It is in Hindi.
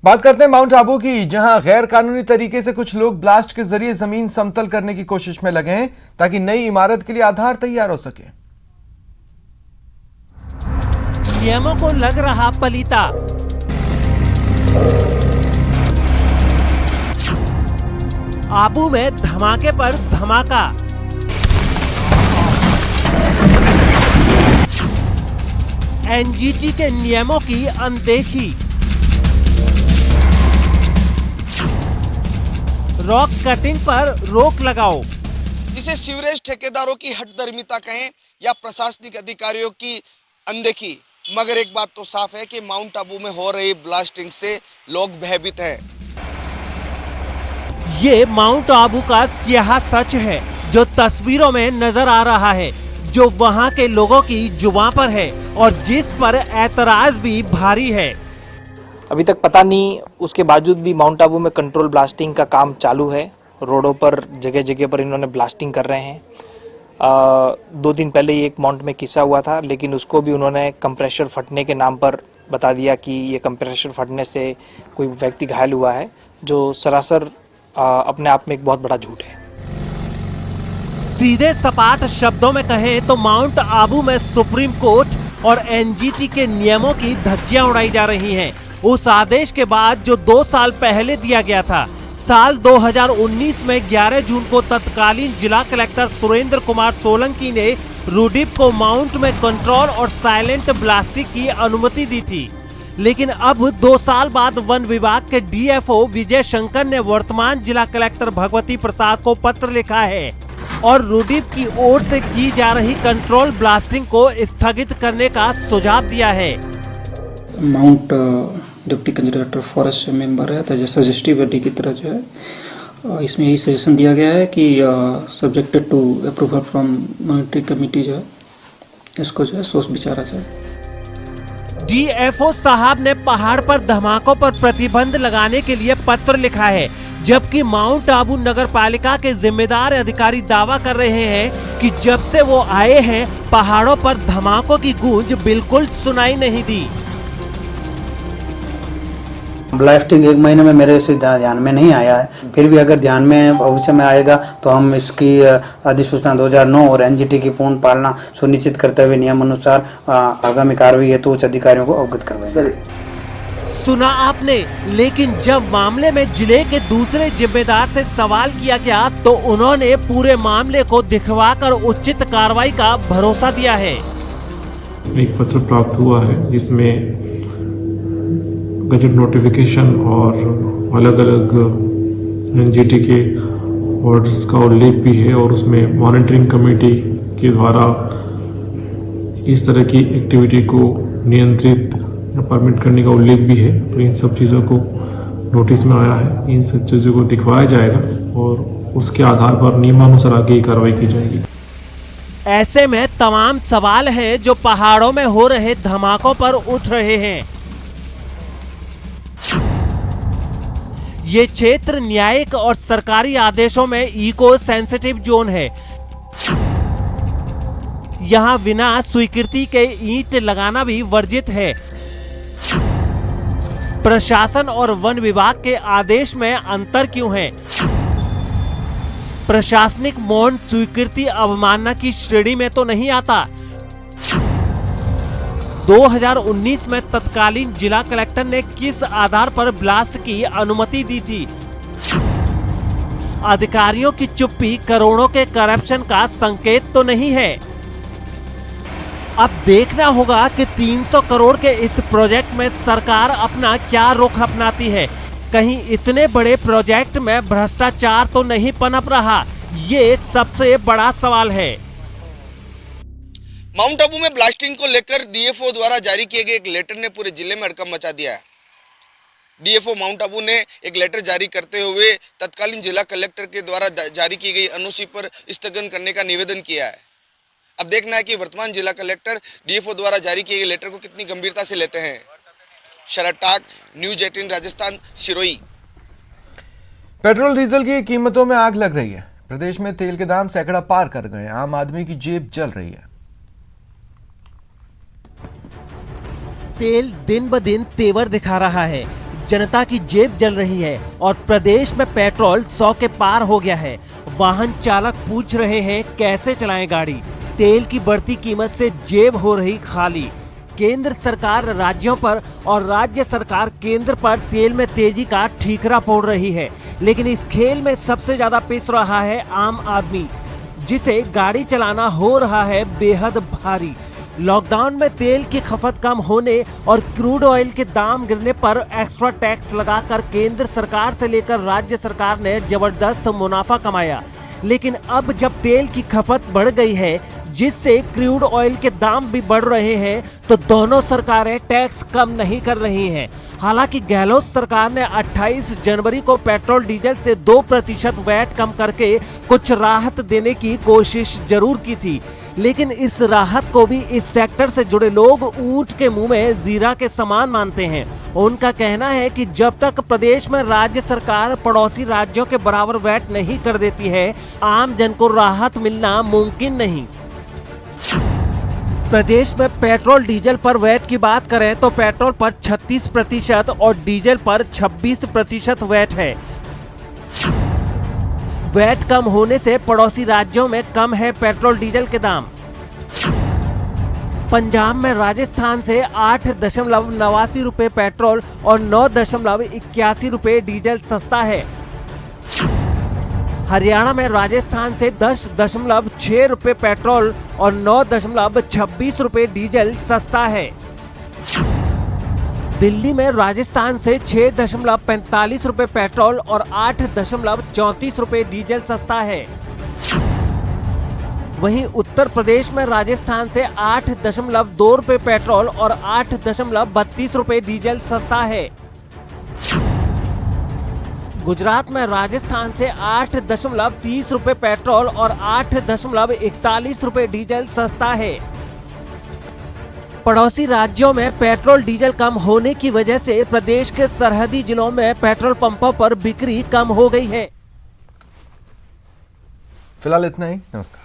बात करते हैं माउंट आबू की, जहां गैर कानूनी तरीके से कुछ लोग ब्लास्ट के जरिए जमीन समतल करने की कोशिश में लगे हैं ताकि नई इमारत के लिए आधार तैयार हो सके। नियमों को लग रहा पलीता। आबू में धमाके पर धमाका। एनजीटी के नियमों की अनदेखी। रॉक कटिंग पर रोक लगाओ। इसे सीवरेज ठेकेदारों की हठधर्मिता कहें या प्रशासनिक अधिकारियों की अनदेखी, मगर एक बात तो साफ है कि माउंट आबू में हो रही ब्लास्टिंग से लोग भयभीत हैं। ये माउंट आबू का स्याह सच है जो तस्वीरों में नजर आ रहा है, जो वहां के लोगों की जुबान पर है और जिस पर ऐतराज भी भारी है। अभी तक पता नहीं, उसके बावजूद भी माउंट आबू में कंट्रोल ब्लास्टिंग का काम चालू है। रोडों पर जगह जगह पर इन्होंने ब्लास्टिंग कर रहे हैं। 2 दिन पहले ही एक माउंट में किस्सा हुआ था, लेकिन उसको भी उन्होंने कंप्रेशर फटने के नाम पर बता दिया कि ये कंप्रेशर फटने से कोई व्यक्ति घायल हुआ है, जो सरासर अपने आप में एक बहुत बड़ा झूठ है। सीधे सपाट शब्दों में कहें तो माउंट आबू में सुप्रीम कोर्ट और एनजीटी के नियमों की धज्जियां उड़ाई जा रही हैं। उस आदेश के बाद जो 2 साल पहले दिया गया था। साल 2019 में 11 जून को तत्कालीन जिला कलेक्टर सुरेंद्र कुमार सोलंकी ने रूडीप को माउंट में कंट्रोल और साइलेंट ब्लास्टिंग की अनुमति दी थी, लेकिन अब 2 साल बाद वन विभाग के डीएफओ विजय शंकर ने वर्तमान जिला कलेक्टर भगवती प्रसाद को पत्र लिखा है और रूडीप की ओर से की जा रही कंट्रोल ब्लास्टिंग को स्थगित करने का सुझाव दिया है। Mount deputy conservator forest member है, तो जो सजेस्टिव बॉडी की तरह जो है इसमें यही सजेशन दिया गया है कि subjected to approval from monitory committee जो है इसको जो है सोच विचारा जाए। डीएफओ साहब ने पहाड़ पर धमाकों पर प्रतिबंध लगाने के लिए पत्र लिखा है, जबकि माउंट आबू नगर पालिका के जिम्मेदार अधिकारी दावा कर रहे हैं कि जब से वो आए हैं पहाड़ों पर धमाकों की गूंज बिल्कुल सुनाई नहीं दी। ब्लास्टिंग 1 महीने में मेरे से ध्यान में नहीं आया है, फिर भी अगर ध्यान में भविष्य में आएगा तो हम इसकी अधिसूचना 2009 और एनजीटी की पूर्ण पालना सुनिश्चित करते हुए नियम अनुसार आगामी कार्रवाई हेतु उच्च अधिकारियों को अवगत करवाएंगे। सुना आपने, लेकिन जब मामले में जिले के दूसरे जिम्मेदार से सवाल किया गया तो उन्होंने पूरे मामले को दिखवाकर उचित कार्रवाई का भरोसा दिया है। एक पत्र प्राप्त हुआ है जिसमें गजट नोटिफिकेशन और अलग अलग एनजीटी के ऑर्डर्स का उल्लेख भी है और उसमें मॉनिटरिंग कमेटी के द्वारा इस तरह की एक्टिविटी को नियंत्रित या परमिट करने का उल्लेख भी है। तो इन सब चीज़ों को नोटिस में आया है, इन सब चीज़ों को दिखवाया जाएगा और उसके आधार पर नियमानुसार आगे कार्रवाई की जाएगी। ऐसे में तमाम सवाल हैं जो पहाड़ों में हो रहे धमाकों पर उठ रहे हैं। ये क्षेत्र न्यायिक और सरकारी आदेशों में इको सेंसिटिव जोन है। यहाँ बिना स्वीकृति के ईंट लगाना भी वर्जित है। प्रशासन और वन विभाग के आदेश में अंतर क्यों है? प्रशासनिक मौन स्वीकृति अवमानना की श्रेणी में तो नहीं आता। 2019 में तत्कालीन जिला कलेक्टर ने किस आधार पर ब्लास्ट की अनुमति दी थी? अधिकारियों की चुप्पी करोड़ों के करप्शन का संकेत तो नहीं है। अब देखना होगा कि 300 करोड़ के इस प्रोजेक्ट में सरकार अपना क्या रुख अपनाती है। कहीं इतने बड़े प्रोजेक्ट में भ्रष्टाचार तो नहीं पनप रहा? ये सबसे बड़ा सवाल है। माउंट आबू में ब्लास्टिंग को लेकर डीएफओ द्वारा जारी किए गए एक लेटर ने पूरे जिले में हड़कंप मचा दिया है। डीएफओ माउंट आबू ने एक लेटर जारी करते हुए तत्कालीन जिला कलेक्टर के द्वारा जारी की गई एनओसी पर स्थगन करने का निवेदन किया है। अब देखना है कि वर्तमान जिला कलेक्टर डीएफओ द्वारा जारी किए गए लेटर को कितनी गंभीरता से लेते हैं। Sharad Tak, news 18 Rajasthan, Sirohi. Petrol diesel की कीमतों में आग लग रही है। प्रदेश में तेल के दाम सैकड़ा पार कर गए। आम आदमी की जेब जल रही है। तेल दिन ब दिन तेवर दिखा रहा है। जनता की जेब जल रही है और प्रदेश में पेट्रोल 100 के पार हो गया है। वाहन चालक पूछ रहे हैं कैसे चलाएं गाड़ी। तेल की बढ़ती कीमत से जेब हो रही खाली। केंद्र सरकार राज्यों पर और राज्य सरकार केंद्र पर तेल में तेजी का ठीकरा फोड़ रही है, लेकिन इस खेल में सबसे ज्यादा पिस रहा है आम आदमी, जिसे गाड़ी चलाना हो रहा है बेहद भारी। लॉकडाउन में तेल की खपत कम होने और क्रूड ऑयल के दाम गिरने पर एक्स्ट्रा टैक्स लगाकर केंद्र सरकार से लेकर राज्य सरकार ने जबरदस्त मुनाफा कमाया, लेकिन अब जब तेल की खपत बढ़ गई है, जिससे क्रूड ऑयल के दाम भी बढ़ रहे हैं, तो दोनों सरकारें टैक्स कम नहीं कर रही हैं। हालांकि गहलोत सरकार ने 28 जनवरी को पेट्रोल डीजल से 2% वैट कम करके कुछ राहत देने की कोशिश जरूर की थी, लेकिन इस राहत को भी इस सेक्टर से जुड़े लोग ऊंट के मुंह में जीरा के समान मानते हैं। उनका कहना है कि जब तक प्रदेश में राज्य सरकार पड़ोसी राज्यों के बराबर वैट नहीं कर देती है, आम जन को राहत मिलना मुमकिन नहीं। प्रदेश में पेट्रोल डीजल पर वैट की बात करें तो पेट्रोल पर 36% और डीजल पर 26% वैट है। वैट कम होने से पड़ोसी राज्यों में कम है पेट्रोल डीजल के दाम। पंजाब में राजस्थान से 8.89 रुपए पेट्रोल और 9.81 रुपए डीजल सस्ता है। हरियाणा में राजस्थान से 10.6 रुपए पेट्रोल और 9.26 रुपए डीजल सस्ता है। दिल्ली में राजस्थान से 6.45 रुपए पेट्रोल और 8.34 रुपए डीजल सस्ता है। वहीं उत्तर प्रदेश में राजस्थान से 8.2 रुपए पेट्रोल और 8.32 रुपए डीजल सस्ता है। गुजरात में राजस्थान से 8.30 रुपए पेट्रोल और 8.41 रुपए डीजल सस्ता है। पड़ोसी राज्यों में पेट्रोल डीजल कम होने की वजह से प्रदेश के सरहदी जिलों में पेट्रोल पंपों पर बिक्री कम हो गई है। फिलहाल इतना ही। नमस्कार।